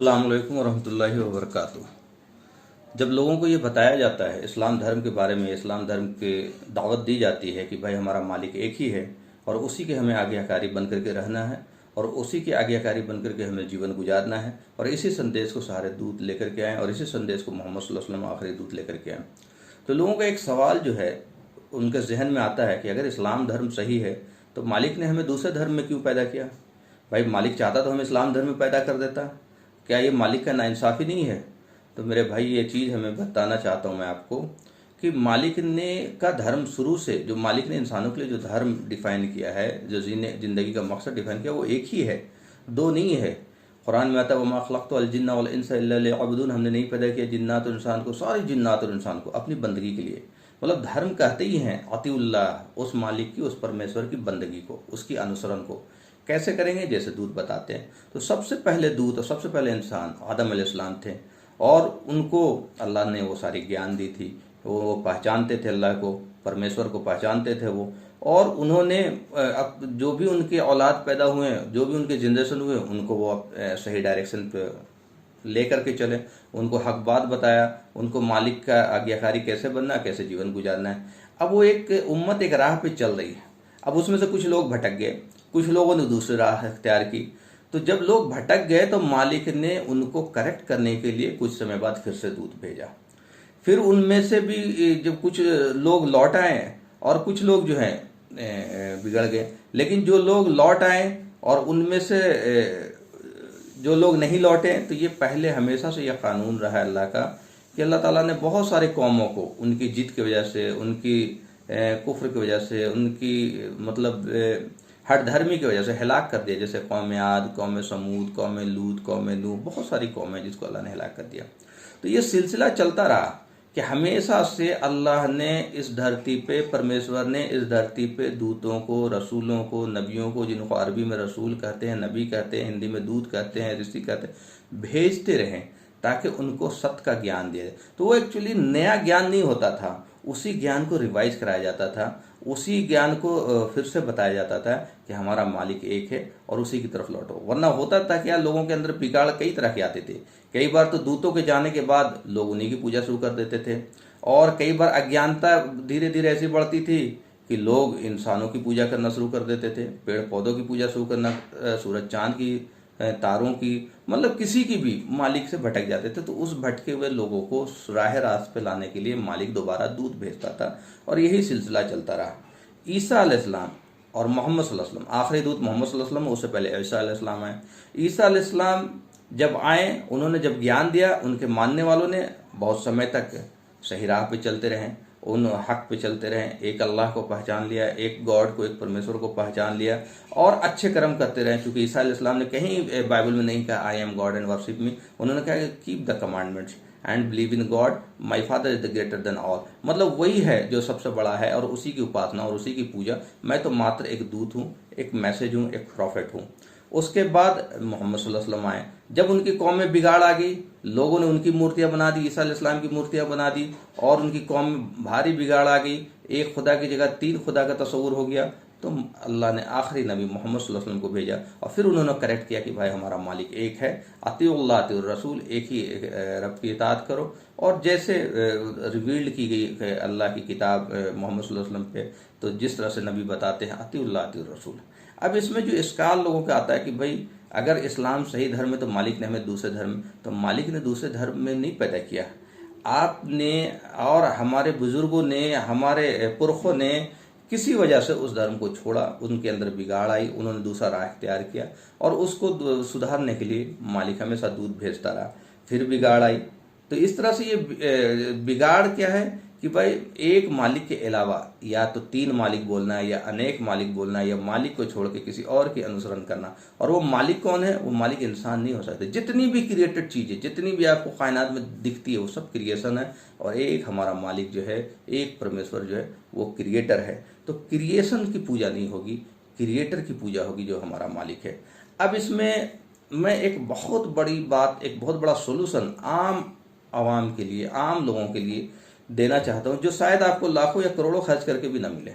अस्सलाम वालेकुम वरहमतुल्लाहि वबरकातुह। जब लोगों को ये बताया जाता है इस्लाम धर्म के बारे में, इस्लाम धर्म के दावत दी जाती है कि भाई हमारा मालिक एक ही है और उसी के हमें आज्ञाकारी बन करके रहना है और उसी के आज्ञाकारी बन करके हमें जीवन गुजारना है और इसी संदेश को सारे दूत लेकर के आए और इसी संदेश को मोहम्मद सल्लल्लाहु अलैहि वसल्लम आखिरी दूत लेकर के आए। तो लोगों का एक सवाल जो है उनके जहन में आता है कि अगर इस्लाम धर्म सही है तो मालिक ने हमें दूसरे धर्म में क्यों पैदा किया। भाई मालिक चाहता तो हमें इस्लाम धर्म में पैदा कर देता, क्या ये मालिक का नाइंसाफ़ी नहीं है। तो मेरे भाई ये चीज़ हमें बताना चाहता हूँ मैं आपको कि मालिक ने का धर्म शुरू से, जो मालिक ने इंसानों के लिए जो धर्म डिफ़ाइन किया है, जो ज़िंदगी का मकसद डिफ़ाइन किया, वो एक ही है, दो नहीं है। कुरान में आता है वमा खलक़तुल जिन्ना वल इंसा इल्ला लियअबुदून, हमने नहीं पैदा किया जिन्नात और इंसान को, सारी जिन्नात और इंसान को अपनी बंदगी के लिए। मतलब धर्म कहते ही हैं अतिउल्लाह, उस मालिक की, उस परमेश्वर की बंदगी को, उसकी अनुसरण को। कैसे करेंगे? जैसे दूत बताते हैं। तो सबसे पहले दूत और सबसे पहले इंसान आदम अलैहिस्सलाम थे और उनको अल्लाह ने वो सारी ज्ञान दी थी, वो पहचानते थे अल्लाह को, परमेश्वर को पहचानते थे वो। और उन्होंने अब जो भी उनके औलाद पैदा हुए, जो भी उनके जनरेशन हुए, उनको वो सही डायरेक्शन पे लेकर के चले, उनको हक बात बताया, उनको मालिक का आज्ञाकारी कैसे बनना, कैसे जीवन गुजारना है। अब वो एक उम्मत एक राह पे चल रही है। अब उसमें से कुछ लोग भटक गए, कुछ लोगों ने दूसरी राह इख्तियार की। तो जब लोग भटक गए तो मालिक ने उनको करेक्ट करने के लिए कुछ समय बाद फिर से दूत भेजा। फिर उनमें से भी जब कुछ लोग लौट आए और कुछ लोग जो हैं बिगड़ गए। लेकिन जो लोग लौट आए और उनमें से जो लोग नहीं लौटे, तो ये पहले हमेशा से यह कानून रहा है अल्लाह का कि अल्लाह ताला ने बहुत सारे कौमों को उनकी जिद की वजह से, उनकी कुफ्र की वजह से, उनकी मतलब हर धर्मी की वजह से हिलाक कर दिया। जैसे कौम आद, कौम समूद, कौम लूत, कौम नूह, बहुत सारी कौमें जिसको अल्लाह ने हिलाक कर दिया। तो ये सिलसिला चलता रहा कि हमेशा से अल्लाह ने इस धरती पे, परमेश्वर ने इस धरती पे दूतों को, रसूलों को, नबियों को, जिनको अरबी में रसूल कहते हैं, नबी कहते हैं, हिंदी में दूत कहते हैं, ऋषि कहते हैं, भेजते रहें ताकि उनको सत्य का ज्ञान दिया जाए। तो वो एक्चुअली नया ज्ञान नहीं होता था, उसी ज्ञान को रिवाइज कराया जाता था, उसी ज्ञान को फिर से बताया जाता था कि हमारा मालिक एक है और उसी की तरफ लौटो। वरना होता था कि यार लोगों के अंदर बिगाड़ कई तरह के आते थे। कई बार तो दूतों के जाने के बाद लोग उन्हीं की पूजा शुरू कर देते थे और कई बार अज्ञानता धीरे धीरे ऐसी बढ़ती थी कि लोग इंसानों की पूजा करना शुरू कर देते थे, पेड़ पौधों की पूजा शुरू करना, सूरज चांद की, तारों की, मतलब किसी की भी, मालिक से भटक जाते थे। तो उस भटके हुए लोगों को राह रास्त पे लाने के लिए मालिक दोबारा दूत भेजता था और यही सिलसिला चलता रहा। ईसा अलैहिस्सलाम और मोहम्मद सल्लल्लाहु अलैहि वसल्लम, आखिरी दूत मोहम्मद सल्लल्लाहु अलैहि वसल्लम, उससे पहले ईसा अलैहिस्सलाम आए। ईसा अलैहिस्सलाम जब आए, उन्होंने जब ज्ञान दिया, उनके मानने वालों ने बहुत समय तक सही राह पे चलते रहे, उन हक पे चलते रहे, एक अल्लाह को पहचान लिया, एक गॉड को, एक परमेश्वर को पहचान लिया और अच्छे कर्म करते रहे। क्योंकि ईसा अलैहिस्सलाम ने कहीं बाइबल में नहीं कहा I am God and worship me, उन्होंने कहा keep the commandments and believe in God, my father is the greater than all. मतलब वही है जो सबसे बड़ा है और उसी की उपासना और उसी की पूजा। मैं तो मात्र एक दूत हूँ, एक मैसेज हूँ, एक प्रॉफिट हूँ। उसके बाद मोहम्मद सल्लल्लाहु अलैहि वसल्लम आए। जब उनकी कौम में बिगाड़ आ गई, लोगों ने उनकी मूर्तियां बना दी, ईसा अलैहिस्सलाम की मूर्तियां बना दी और उनकी कौम में भारी बिगाड़ आ गई, एक खुदा की जगह तीन खुदा का तस्वुर हो गया। तो अल्लाह ने आखिरी नबी मोहम्मद सल्लल्लाहु अलैहि वसल्लम को भेजा और फिर उन्होंने करेक्ट किया कि भाई हमारा मालिक एक है, अतिउल्लाह अतिउर रसूल, एक ही रब की इताअत करो। और जैसे रिवील्ड की गई अल्लाह की किताब मोहम्मद सल्लल्लाहु अलैहि वसल्लम पे, तो जिस तरह से नबी बताते हैं अतिउल्लाह अतिउर रसूल। अब इसमें जो इश्काल लोगों का आता है कि भाई अगर इस्लाम सही धर्म है तो मालिक ने हमें दूसरे धर्म, तो मालिक ने दूसरे धर्म में नहीं पैदा किया। आपने और हमारे बुजुर्गों ने, हमारे पुरखों ने किसी वजह से उस धर्म को छोड़ा, उनके अंदर बिगाड़ आई, उन्होंने दूसरा राह इख्तियार किया और उसको सुधारने के लिए मालिक हमेशा दूध भेजता रहा। फिर बिगाड़ आई। तो इस तरह से ये बिगाड़ क्या है कि भाई एक मालिक के अलावा या तो तीन मालिक बोलना है या अनेक मालिक बोलना है या मालिक को छोड़ के किसी और की अनुसरण करना। और वो मालिक कौन है? वो मालिक इंसान नहीं हो सकते। जितनी भी क्रिएटेड चीज़ें, जितनी भी आपको कायनात में दिखती है, वो सब क्रिएशन है और एक हमारा मालिक जो है, एक परमेश्वर जो है, वो क्रिएटर है। तो क्रिएशन की पूजा नहीं होगी, क्रिएटर की पूजा होगी जो हमारा मालिक है। अब इसमें मैं एक बहुत बड़ी बात, एक बहुत बड़ा सोल्यूशन आम आवाम के लिए, आम लोगों के लिए देना चाहता हूँ, जो शायद आपको लाखों या करोड़ों खर्च करके भी ना मिले।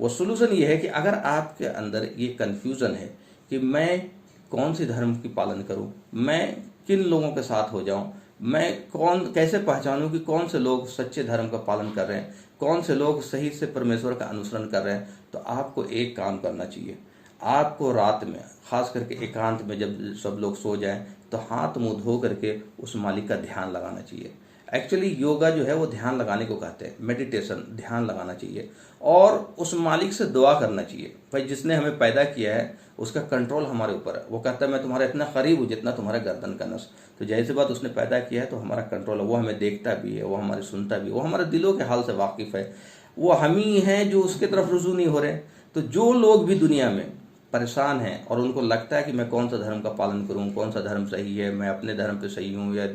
वो सोल्यूशन ये है कि अगर आपके अंदर ये कन्फ्यूज़न है कि मैं कौन सी धर्म की पालन करूँ, मैं किन लोगों के साथ हो जाऊं, मैं कैसे पहचानूं कि कौन से लोग सच्चे धर्म का पालन कर रहे हैं, कौन से लोग सही से परमेश्वर का अनुसरण कर रहे हैं। तो आपको एक काम करना चाहिए, आपको रात में खास करके एकांत में जब सब लोग सो जाएं तो हाथ मुंह धो करके उस मालिक का ध्यान लगाना चाहिए। एक्चुअली योगा जो है वो ध्यान लगाने को कहते हैं, मेडिटेशन, ध्यान लगाना चाहिए और उस मालिक से दुआ करना चाहिए। भाई जिसने हमें पैदा किया है उसका कंट्रोल हमारे ऊपर है। वो कहता है मैं तुम्हारा इतना करीब हूँ जितना तुम्हारा गर्दन का नस। तो जैसे बात उसने पैदा किया है तो हमारा कंट्रोल है, वो हमें देखता भी है, वो हमारी सुनता भी है, वो हमारे दिलों के हाल से वाकिफ है। वो हम ही हैं जो उसके तरफ रुजू नहीं हो रहे। तो जो लोग भी दुनिया में परेशान हैं और उनको लगता है कि मैं कौन सा धर्म का पालन करूं, कौन सा धर्म सही है, मैं अपने धर्म पे सही हूं या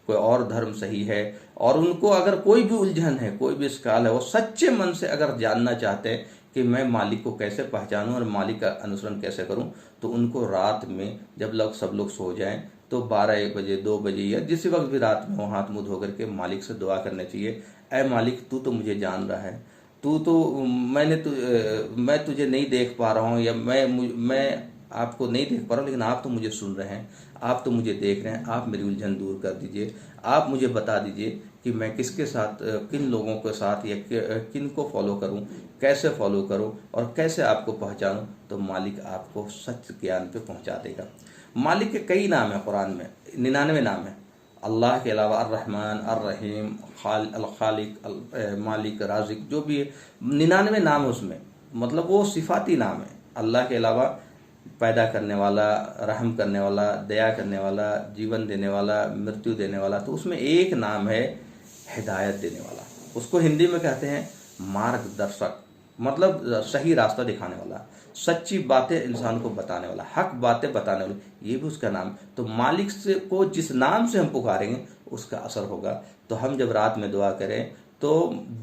कोई और धर्म सही है, और उनको अगर कोई भी उलझन है, कोई भी इश्काल है, वो सच्चे मन से अगर जानना चाहते हैं कि मैं मालिक को कैसे पहचानूं और मालिक का अनुसरण कैसे करूं, तो उनको रात में जब सब लोग सो जाएं तो 12-1 बजे, 2 बजे या जिस वक्त भी रात में वो हाथ मुंह धो करके मालिक से दुआ करना चाहिए। ऐ मालिक, तू तो मुझे जान रहा है, तू तो मैं तुझे नहीं देख पा रहा हूँ, या मैं आपको नहीं देख पा रहा हूँ, लेकिन आप तो मुझे सुन रहे हैं, आप तो मुझे देख रहे हैं। आप मेरी उलझन दूर कर दीजिए, आप मुझे बता दीजिए कि मैं किसके साथ, किन लोगों के साथ या किन को फॉलो करूं, कैसे फॉलो करूं और कैसे आपको पहचानूं। तो मालिक आपको सच ज्ञान पे पहुंचा देगा। मालिक के कई नाम है कुरान में, 99 नाम है। अल्लाह के अलावा अर्रहमान, अर्रहीम, अल खालिक, मालिक, राजिक, जो भी है 99 नाम है उसमें। मतलब वो सिफाती नाम है। अल्लाह के अलावा पैदा करने वाला, रहम करने वाला, दया करने वाला, जीवन देने वाला, मृत्यु देने वाला। तो उसमें एक नाम है हिदायत देने वाला। उसको हिंदी में कहते हैं मार्गदर्शक, मतलब सही रास्ता दिखाने वाला, सच्ची बातें इंसान को बताने वाला, हक बातें बताने वाला, ये भी उसका नाम। तो मालिक से को जिस नाम से हम पुकारेंगे उसका असर होगा। तो हम जब रात में दुआ करें तो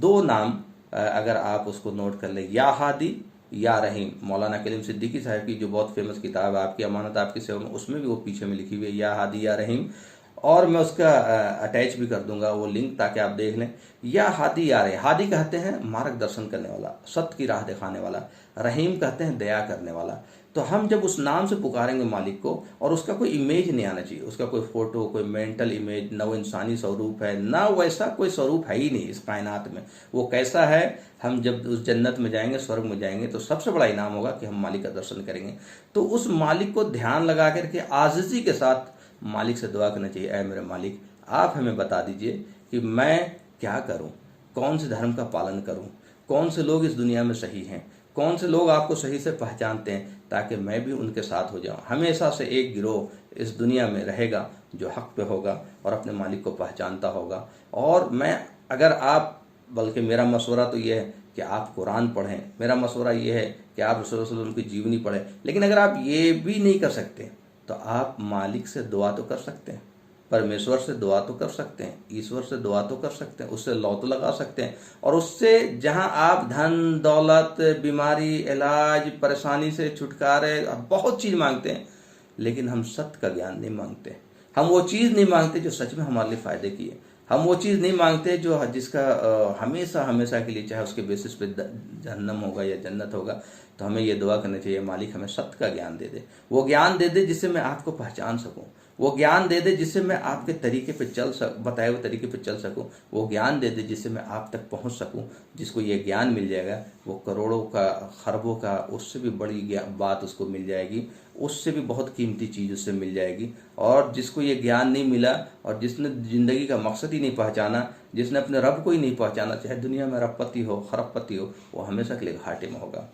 2 नाम अगर आप उसको नोट कर ले, या हादी या रहीम। मौलाना कलीम सिद्दीकी साहब की जो बहुत फेमस किताब है आपकी अमानत आपकी सेवा में, उसमें भी वो पीछे में लिखी हुई है या हादी या रहीम। और मैं उसका अटैच भी कर दूंगा वो लिंक, ताकि आप देख लें। या हादी या रहीम, हादी कहते हैं मार्गदर्शन करने वाला, सत्य की राह दिखाने वाला, रहीम कहते हैं दया करने वाला। तो हम जब उस नाम से पुकारेंगे मालिक को, और उसका कोई इमेज नहीं आना चाहिए, उसका कोई फोटो, कोई मेंटल इमेज, ना वो इंसानी स्वरूप है, ना वैसा कोई स्वरूप है ही नहीं इस कायनात में। वो कैसा है, हम जब उस जन्नत में जाएंगे, स्वर्ग में जाएंगे, तो सबसे बड़ा इनाम होगा कि हम मालिक का दर्शन करेंगे। तो उस मालिक को ध्यान लगा करके आजिज़ी के साथ मालिक से दुआ करना चाहिए, ऐ मेरे मालिक, आप हमें बता दीजिए कि मैं क्या करूं, कौन से धर्म का पालन करूं, कौन से लोग इस दुनिया में सही हैं, कौन से लोग आपको सही से पहचानते हैं, ताकि मैं भी उनके साथ हो जाऊं। हमेशा से एक गिरोह इस दुनिया में रहेगा जो हक पे होगा और अपने मालिक को पहचानता होगा। और मैं, अगर आप, बल्कि मेरा मशवरा तो ये है कि आप कुरान पढ़ें, मेरा मशवरा ये है कि आप रसूल सल्लल्लाहु अलैहि वसल्लम की जीवनी पढ़ें। लेकिन अगर आप ये भी नहीं कर सकते तो आप मालिक से दुआ तो कर सकते हैं, परमेश्वर से दुआ तो कर सकते हैं, ईश्वर से दुआ तो कर सकते हैं, उससे लौ तो लगा सकते हैं। और उससे जहां आप धन दौलत, बीमारी, इलाज, परेशानी से छुटकारे, बहुत चीज़ मांगते हैं, लेकिन हम सत्य का ज्ञान नहीं मांगते। हम वो चीज़ नहीं मांगते जो सच में हमारे लिए फ़ायदे की है। हम वो चीज़ नहीं मांगते जो जिसका हमेशा हमेशा के लिए, चाहे उसके बेसिस पे जहन्नम होगा या जन्नत होगा। तो हमें ये दुआ करनी चाहिए, मालिक हमें सत्य का ज्ञान दे दे, वो ज्ञान दे दे जिससे मैं आपको पहचान सकूं, वो ज्ञान दे दे जिससे मैं आपके तरीके पे बताए हुए तरीके पे चल सकूं, वो ज्ञान दे दे जिससे मैं आप तक पहुंच सकूं। जिसको ये ज्ञान मिल जाएगा वो करोड़ों का, खरबों का, उससे भी बड़ी बात उसको मिल जाएगी, उससे भी बहुत कीमती चीज़ उससे मिल जाएगी। और जिसको ये ज्ञान नहीं मिला और जिसने ज़िंदगी का मकसद ही नहीं पहचाना, जिसने अपने रब को ही नहीं पहचाना, चाहे दुनिया में रबपति हो, खरबपति हो, वो हमेशा के लिए घाटे में होगा।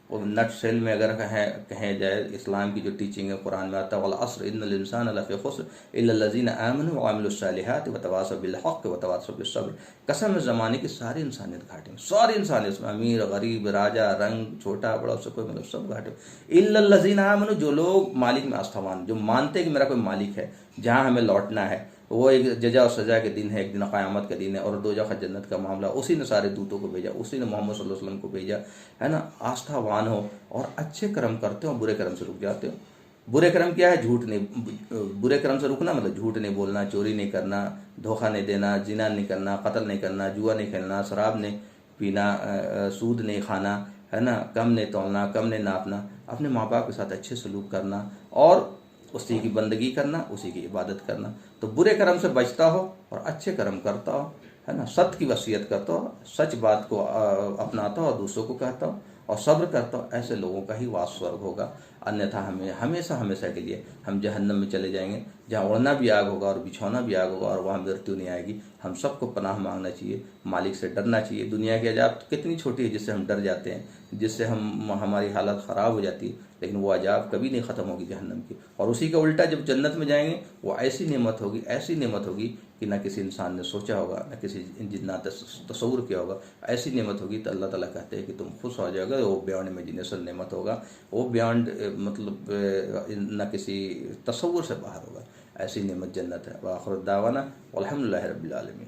और नट सेल में अगर कहें जाए, इस्लाम की जो टीचिंग है कुरान में आता है, वल अस्र इन्नल इंसान लफ़ी खुस्र इल्ला लज़ीना आमनु व अमिलुस सालिहात व तवासव बिल हक़ व तवासव बिस सब्र। कसम ज़माने की सारी इंसानियत घाटे में, सारी इंसानियत में, अमीर गरीब, राजा रंग, छोटा बड़ा, उससे कोई मतलब, सब घाटे में। इल्ला लज़ीना आमनु, जो लोग मालिक में आस्थावान, जो मानते हैं कि मेरा कोई मालिक है जहाँ हमें लौटना है, वो एक जजा और सजा के दिन है, एक दिन क़यामत का दिन है, और दोज़ख जन्नत का मामला, उसी ने सारे दूतों को भेजा, उसी ने मोहम्मद सल्लल्लाहु अलैहि वसल्लम को भेजा, है ना। आस्थावान हो और अच्छे कर्म करते हो, बुरे कर्म से रुक जाते हो। बुरे कर्म क्या है? झूठ नहीं, बुरे कर्म से रुकना मतलब झूठ नहीं बोलना, चोरी नहीं करना, धोखा नहीं देना, जिना नहीं करना, कत्ल नहीं करना, जुआ नहीं खेलना, शराब नहीं पीना, सूद नहीं खाना, है ना, कम नहीं तोलना, कम नहीं नापना, अपने माँ बाप के साथ अच्छे सलूक करना, और उसी की बंदगी करना, उसी की इबादत करना। तो बुरे कर्म से बचता हो और अच्छे कर्म करता हो, है ना, सत्य की वसीयत करता हो, सच बात को अपनाता हो और दूसरों को कहता हो और सब्र करता हो, ऐसे लोगों का ही वास स्वर्ग होगा। अन्यथा हमें हमेशा हमेशा के लिए हम जहन्नम में चले जाएंगे, जहाँ उड़ना भी आग होगा और बिछौना भी आग होगा और वहाँ मृत्यु नहीं आएगी। हम सबको पनाह मांगना चाहिए, मालिक से डरना चाहिए। दुनिया की अजाब तो कितनी छोटी है जिससे हम डर जाते हैं, जिससे हमारी हालत ख़राब हो जाती है, लेकिन वो अजाब कभी नहीं ख़त्म होगी जहन्नम की। और उसी का उल्टा जब जन्नत में जाएंगे, वो ऐसी नेमत होगी, ऐसी नेमत होगी कि ना किसी इंसान ने सोचा होगा, ना किसी जिन्ना तस्वुर किया होगा। ऐसी नेमत होगी तो अल्लाह ताला कहते हैं कि तुम खुश हो जाओगे। वो बियॉन्ड इमेजिनेशन नेमत होगा, वो बियॉन्ड मतलब ना किसी तस्वुर से बाहर होगा। ऐसी नेमत जन्नत है। व आखिर दावाना अल्हम्दुलिल्लाहि रब्बिल आलमीन।